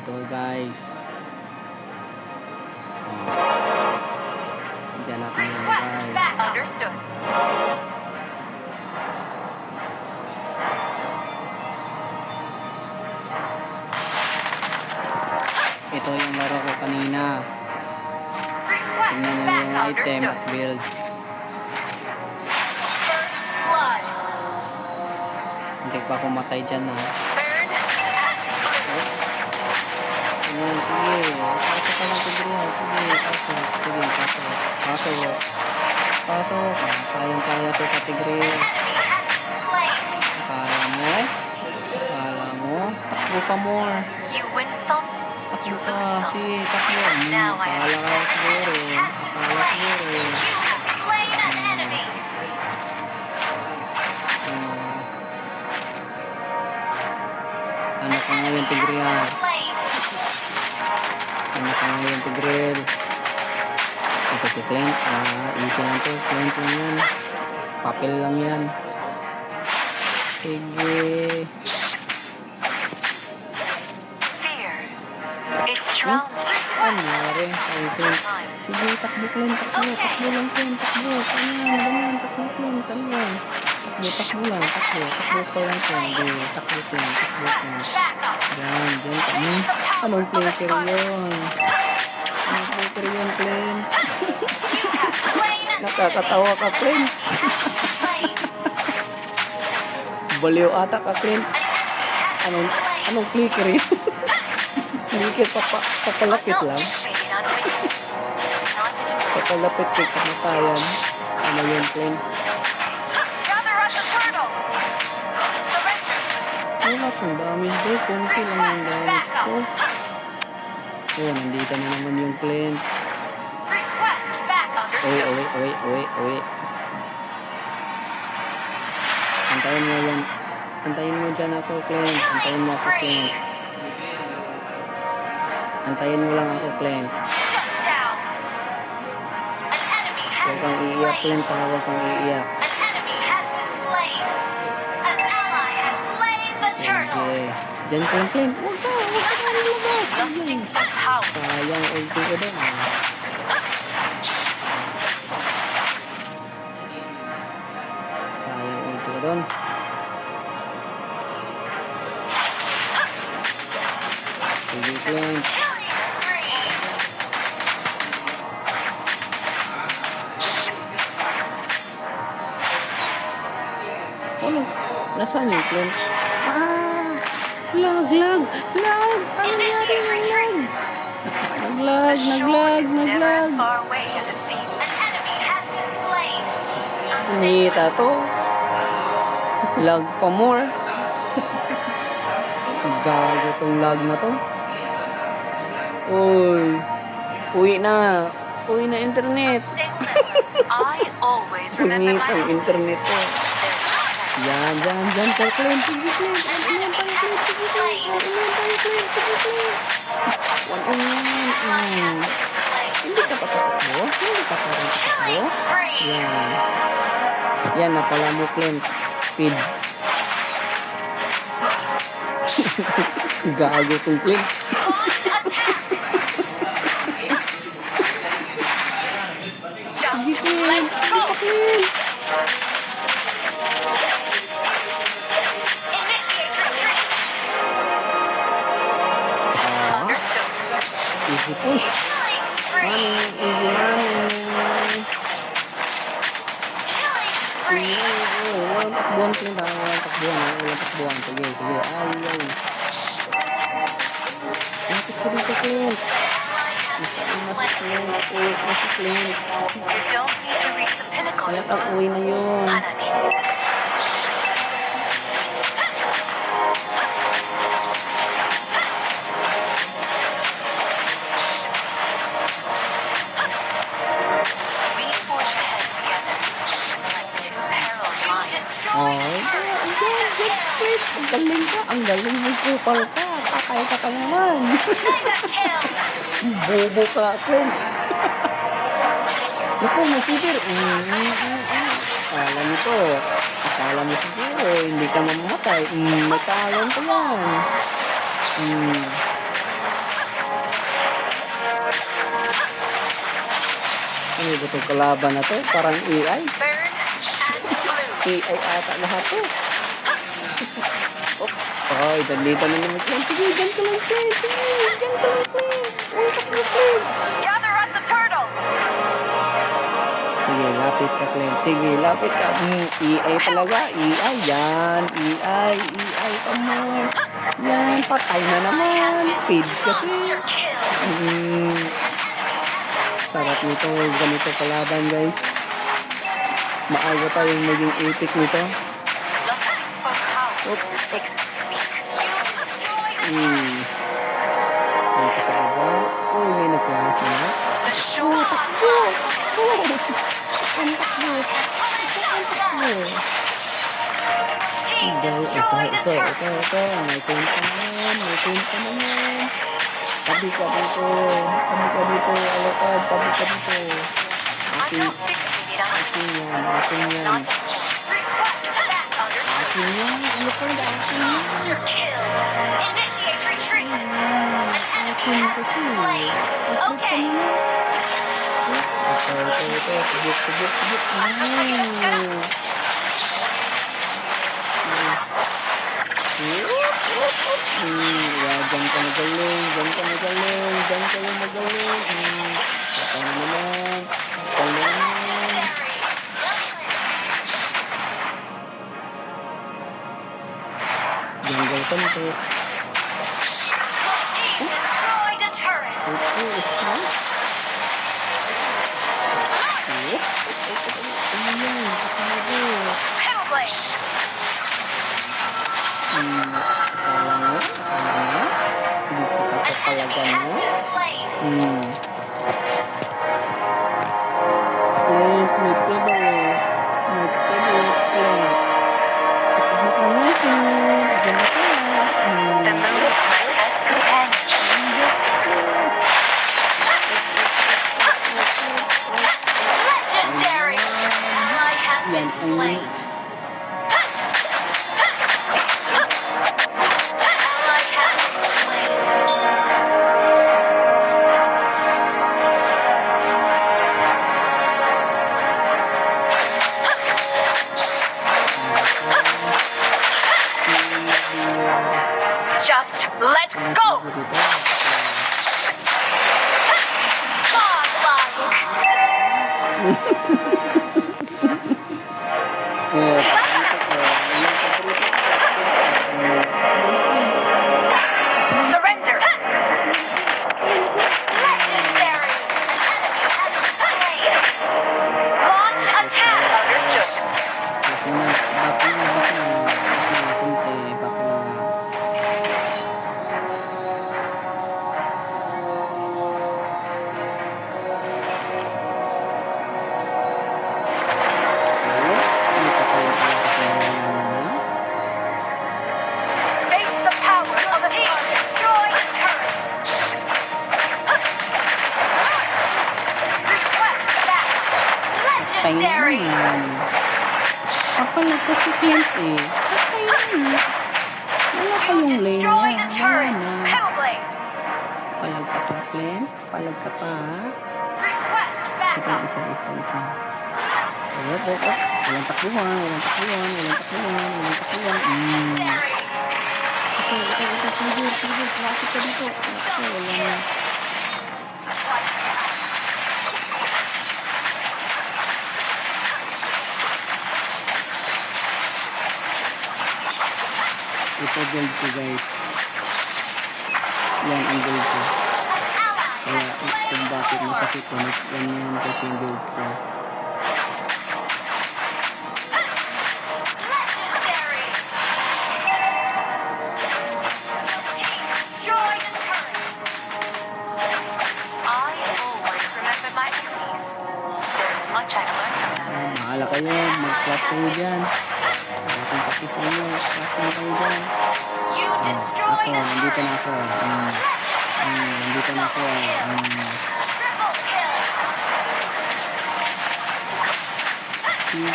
Ito guys. Diyan natin yung guys. Understood. Ito yung laro ko kanina. Tingnan nyo yung item at build. First blood. Hindi pa ako matay dyan ha. Burn and blue. Ayan, sige. Pasok ka lang tigrihan. Sige, pasok. Sige, pasok. Pasok. Pasok. Kayang-kaya ko katigri. Enemy has been slain. Akala mo? Akala mo? Takbo pa more. You win some, Takbo you ka. lose some. Sige, takbo. Now I Akala ka understand. siguro. Enemy has been Akala slain. siguro. You have slain an enemy. Ano ka ngayon, Enemy tigrihan? has been slain. Ano ka ngayon, tigril? Ito si Clint. Easy lang to. Clint lang yan. Papel lang yan. Sige. Fear. It drowns you. Ano rin? Ay, Clint. Sige, takbo Clint. Takbo. Takbo lang Clint. Takbo. Ganyan. Ganyan. Takbo Clint. Ganyan. Takbo lang. Takbo. Takbo pa lang Clint. Sige. Takbo Clint. Takbo Clint. Yan. Diyan kami. Anong flicker yun? Anong flicker yun, Clint? Nakakatawa ka, Clint. Baliw ata ka, Clint. Anong clicker yun? Clicker papalapit lang. Papalapit kay kamatayan. Ano yun, Clint? Wala kong damage doon. Kunti lang yung damage ko. Oh, nandito na naman yung Clint. Uy. Antayin mo yan. Antayin mo dyan ako, Clint. Antayin mo ako, Clint. Antayin mo lang ako, Clint. Huwag kang iiyak, Clint. Huwag kang iiyak. Sige. Dyan, Clint. Huwag ka nilabas. Sayang ulti ko doon. Sayang ulti ko doon. Sige, Clint. Ano? Nasaan yung Clint? Lag. Ano nangyari? Naglag. Nita to. Lag pa more. Gago tong lag na to. Uwi na internet. Pungit ang internet to. Yan. Clint. Sige, Clint. Hindi ka pa tatakbo? Yan, napala mo, Clint. Speed. Gago tong Clint. Sige, Clint. Easy push. Easy money. Walang takbuhan, Clint. Walang takbuhan. Sige. Ay. Masuk ka dito, Clint. Masuk, Clint. Kaya kang uwi na yun. Ang galing mo kupal ka. Patay ka naman. Bobo ka, Clint. Naku, masipir. Akala mo siguro, hindi ka mamamatay. May talon ka yan. itong kalaban na to. Parang AI. Burn and blue. AI ata lahat to. Oh, ay, dalita na naman yan. Sige, dyan ka lang, Clint. Sige, dyan ka lang, Clint. Uy, takbo, Clint. Gather at the turtle. Sige, lapit ka, Clint. Sige, lapit ka. AI talaga. AI, yan. AI, come on. Yan, patay na naman. Feed kasi. Monster kill. Sarap nito. Ganito kalaban, guys. Maaga tayong maging epic nito. Lusting for power makes me weak. You destroy the Dito sa baba. Uy, may nagklas na. The shore Ang takbo. team Ito. destroy the turret. May kwenta naman. Tabi ka dito. Alakad. Tabi ka dito. I'm not fixated on Akin yan. not request that under Akin yan. monster kill. Initiate retreat. An enemy has been slain. Okay. Ito. Subok. Diyan ka magaling. Patay na naman. Jungle ka nito. Team destroyed a turret. Pebblblade. An enemy has been slain. The moon is my best companion. Legendary. Ally has been slain. Ally has been slain. Just let go. Surrender. Legendary. Enemy has been slain. Launch attack. Understood. Face the power of the team. Destroy the turret. Request that. Legendary. Ako nagkasukient eh. Wala You kayong destroy lane. the turret. Pebblblade. Palag ka pa, Glenn. Palag ka pa. Request Ito backup. isa. Walang takbuhan. Legendary. Ito. Sige. Lapit ka dito. Wala na. Ito gold ko, guys. Yan ang gold ko. Ally Kaya has slain kung bakit four. masakit ko, yan kasi yung gold ko. Legendary. Team destroy the turret. I always remember my enemies. There's much I've learned from them. Mahala kayo, mag-clap kayo dyan. Kung pakis kayo, clap kayo dyan. You destroy Ako, the nandito na turret. ako. Nandito na ako. Triple kill. Sige.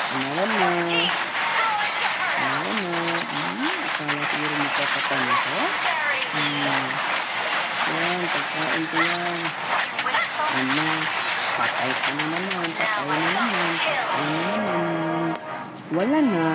Anawan mo. Team destroy the turret. Anawan mo. Akala siguro magpapatay ako. Legendary. Yan, pagkain ko yan. With Yan na. Patay ka na naman, patay na naman, patay na naman. Wala na.